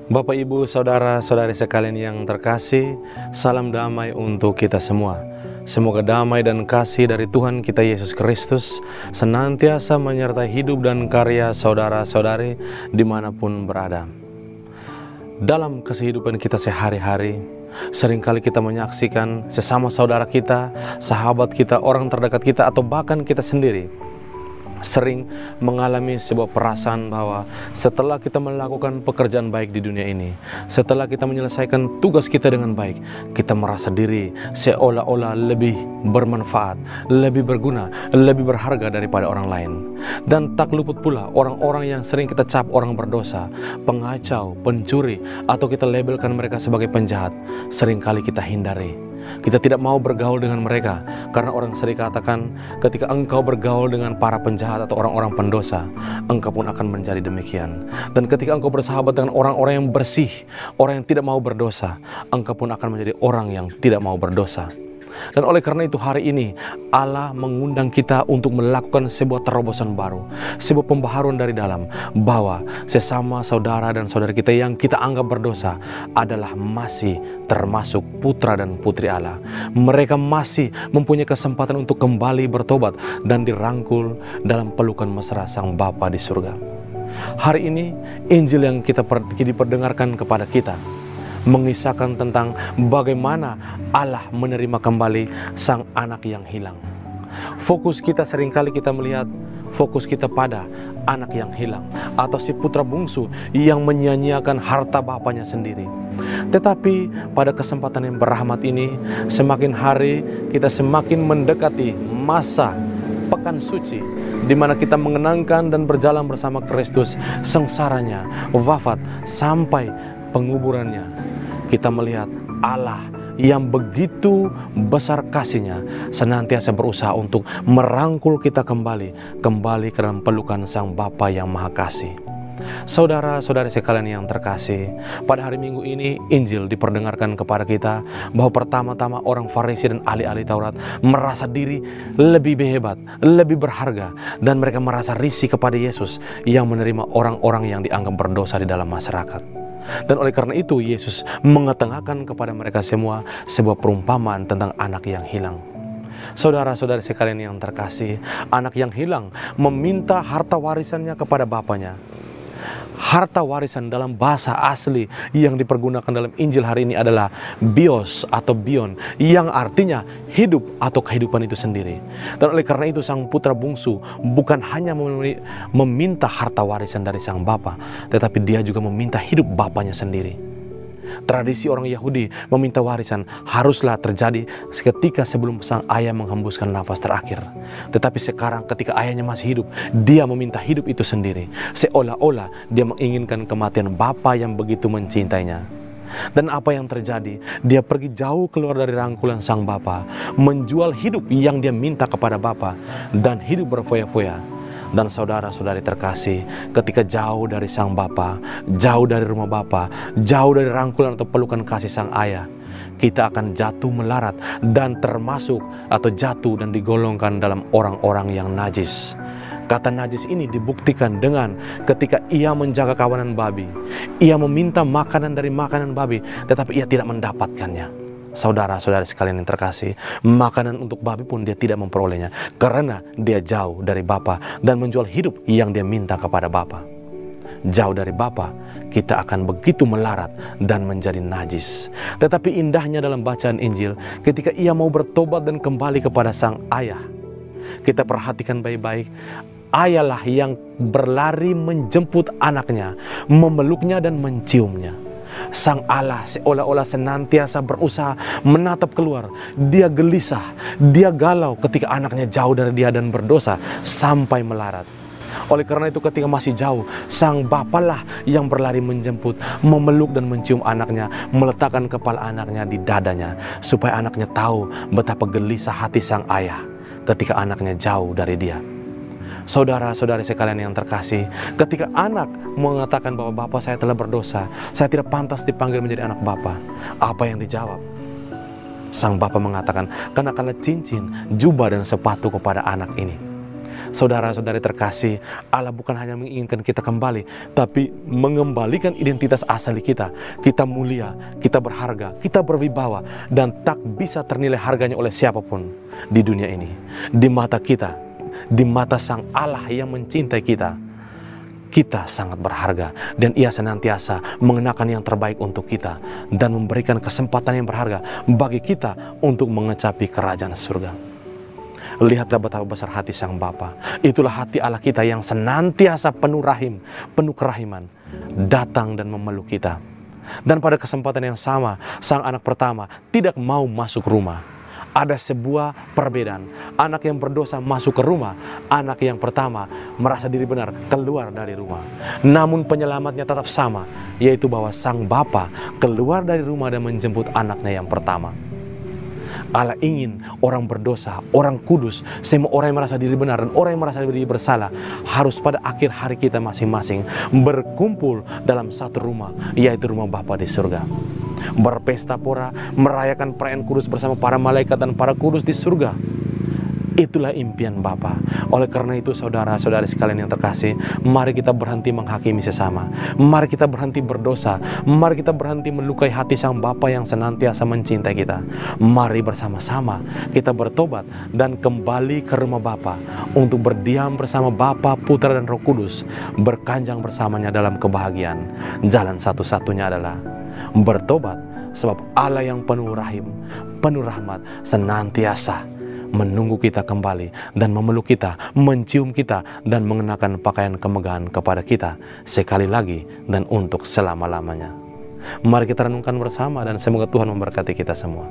Bapak, Ibu, Saudara-saudari sekalian yang terkasih, salam damai untuk kita semua. Semoga damai dan kasih dari Tuhan kita Yesus Kristus senantiasa menyertai hidup dan karya saudara-saudari dimanapun berada. Dalam kehidupan kita sehari-hari, seringkali kita menyaksikan sesama saudara kita, sahabat kita, orang terdekat kita, atau bahkan kita sendiri sering mengalami sebuah perasaan bahwa setelah kita melakukan pekerjaan baik di dunia ini, setelah kita menyelesaikan tugas kita dengan baik, kita merasa diri seolah-olah lebih bermanfaat, lebih berguna, lebih berharga daripada orang lain. Dan tak luput pula orang-orang yang sering kita cap orang berdosa, pengacau, pencuri, atau kita labelkan mereka sebagai penjahat, seringkali kita hindari. Kita tidak mau bergaul dengan mereka, karena orang sering katakan, ketika engkau bergaul dengan para penjahat atau orang-orang pendosa, engkau pun akan menjadi demikian. Dan ketika engkau bersahabat dengan orang-orang yang bersih, orang yang tidak mau berdosa, engkau pun akan menjadi orang yang tidak mau berdosa. Dan oleh karena itu hari ini Allah mengundang kita untuk melakukan sebuah terobosan baru, sebuah pembaharuan dari dalam, bahwa sesama saudara dan saudari kita yang kita anggap berdosa adalah masih termasuk putra dan putri Allah. Mereka masih mempunyai kesempatan untuk kembali bertobat dan dirangkul dalam pelukan mesra Sang Bapa di surga. Hari ini Injil yang kita diperdengarkan kepada kita mengisahkan tentang bagaimana Allah menerima kembali sang anak yang hilang. Fokus kita seringkali kita melihat fokus kita pada anak yang hilang, atau si putra bungsu yang menyia-nyiakan harta bapaknya sendiri. Tetapi pada kesempatan yang berrahmat ini, semakin hari kita semakin mendekati masa Pekan Suci, di mana kita mengenangkan dan berjalan bersama Kristus, sengsaranya, wafat, sampai penguburannya. Kita melihat Allah yang begitu besar kasihnya senantiasa berusaha untuk merangkul kita kembali ke dalam pelukan Sang Bapa yang Maha Kasih. Saudara-saudari sekalian yang terkasih, pada hari Minggu ini Injil diperdengarkan kepada kita bahwa pertama-tama orang Farisi dan ahli-ahli Taurat merasa diri lebih hebat, lebih berharga, dan mereka merasa risih kepada Yesus yang menerima orang-orang yang dianggap berdosa di dalam masyarakat. Dan oleh karena itu Yesus mengetengahkan kepada mereka semua sebuah perumpamaan tentang anak yang hilang. Saudara-saudari sekalian yang terkasih, anak yang hilang meminta harta warisannya kepada bapaknya. Harta warisan dalam bahasa asli yang dipergunakan dalam Injil hari ini adalah bios atau bion, yang artinya hidup atau kehidupan itu sendiri. Dan oleh karena itu sang putra bungsu bukan hanya meminta harta warisan dari sang bapa, tetapi dia juga meminta hidup bapaknya sendiri. Tradisi orang Yahudi meminta warisan haruslah terjadi ketika sebelum sang ayah menghembuskan nafas terakhir. Tetapi sekarang ketika ayahnya masih hidup, dia meminta hidup itu sendiri, seolah-olah dia menginginkan kematian bapa yang begitu mencintainya. Dan apa yang terjadi? Dia pergi jauh keluar dari rangkulan sang bapa, menjual hidup yang dia minta kepada bapa, dan hidup berfoya-foya. Dan saudara-saudari terkasih, ketika jauh dari sang bapa, jauh dari rumah bapa, jauh dari rangkulan atau pelukan kasih sang ayah, kita akan jatuh melarat dan termasuk atau jatuh dan digolongkan dalam orang-orang yang najis. Kata najis ini dibuktikan dengan ketika ia menjaga kawanan babi. Ia meminta makanan dari makanan babi, tetapi ia tidak mendapatkannya. Saudara-saudari sekalian yang terkasih, makanan untuk babi pun dia tidak memperolehnya, karena dia jauh dari Bapa dan menjual hidup yang dia minta kepada Bapa. Jauh dari Bapa, kita akan begitu melarat dan menjadi najis. Tetapi indahnya dalam bacaan Injil, ketika ia mau bertobat dan kembali kepada sang ayah, kita perhatikan baik-baik. Ayahlah yang berlari menjemput anaknya, memeluknya dan menciumnya. Sang Allah seolah-olah senantiasa berusaha menatap keluar. Dia gelisah, dia galau ketika anaknya jauh dari dia dan berdosa sampai melarat. Oleh karena itu ketika masih jauh, sang bapalah yang berlari menjemput, memeluk dan mencium anaknya, meletakkan kepala anaknya di dadanya, supaya anaknya tahu betapa gelisah hati sang ayah ketika anaknya jauh dari dia. Saudara-saudari sekalian yang terkasih, ketika anak mengatakan bahwa Bapak saya telah berdosa, saya tidak pantas dipanggil menjadi anak Bapak, apa yang dijawab? Sang Bapak mengatakan, kenakanlah cincin, jubah dan sepatu kepada anak ini. Saudara-saudari terkasih, Allah bukan hanya menginginkan kita kembali, tapi mengembalikan identitas asli kita. Kita mulia, kita berharga, kita berwibawa, dan tak bisa ternilai harganya oleh siapapun di dunia ini. Di mata kita, di mata Sang Allah yang mencintai kita, kita sangat berharga, dan Ia senantiasa mengenakan yang terbaik untuk kita dan memberikan kesempatan yang berharga bagi kita untuk mengecapi kerajaan surga. Lihatlah betapa besar hati Sang Bapa. Itulah hati Allah kita yang senantiasa penuh rahim, penuh kerahiman, datang dan memeluk kita. Dan pada kesempatan yang sama, sang anak pertama tidak mau masuk rumah. Ada sebuah perbedaan. Anak yang berdosa masuk ke rumah, anak yang pertama merasa diri benar keluar dari rumah. Namun penyelamatnya tetap sama, yaitu bahwa sang Bapa keluar dari rumah dan menjemput anaknya yang pertama. Allah ingin orang berdosa, orang kudus, semua orang yang merasa diri benar dan orang yang merasa diri bersalah harus pada akhir hari kita masing-masing berkumpul dalam satu rumah, yaitu rumah Bapa di surga. Berpesta pora, merayakan perayaan kudus bersama para malaikat dan para kudus di surga. Itulah impian Bapa. Oleh karena itu, saudara-saudari sekalian yang terkasih, mari kita berhenti menghakimi sesama. Mari kita berhenti berdosa. Mari kita berhenti melukai hati Sang Bapa yang senantiasa mencintai kita. Mari bersama-sama kita bertobat dan kembali ke rumah Bapa untuk berdiam bersama Bapa, Putra, dan Roh Kudus, berkanjang bersamanya dalam kebahagiaan. Jalan satu-satunya adalah bertobat, sebab Allah yang penuh rahim, penuh rahmat, senantiasa menunggu kita kembali dan memeluk kita, mencium kita, dan mengenakan pakaian kemegahan kepada kita sekali lagi dan untuk selama-lamanya. Mari kita renungkan bersama, dan semoga Tuhan memberkati kita semua.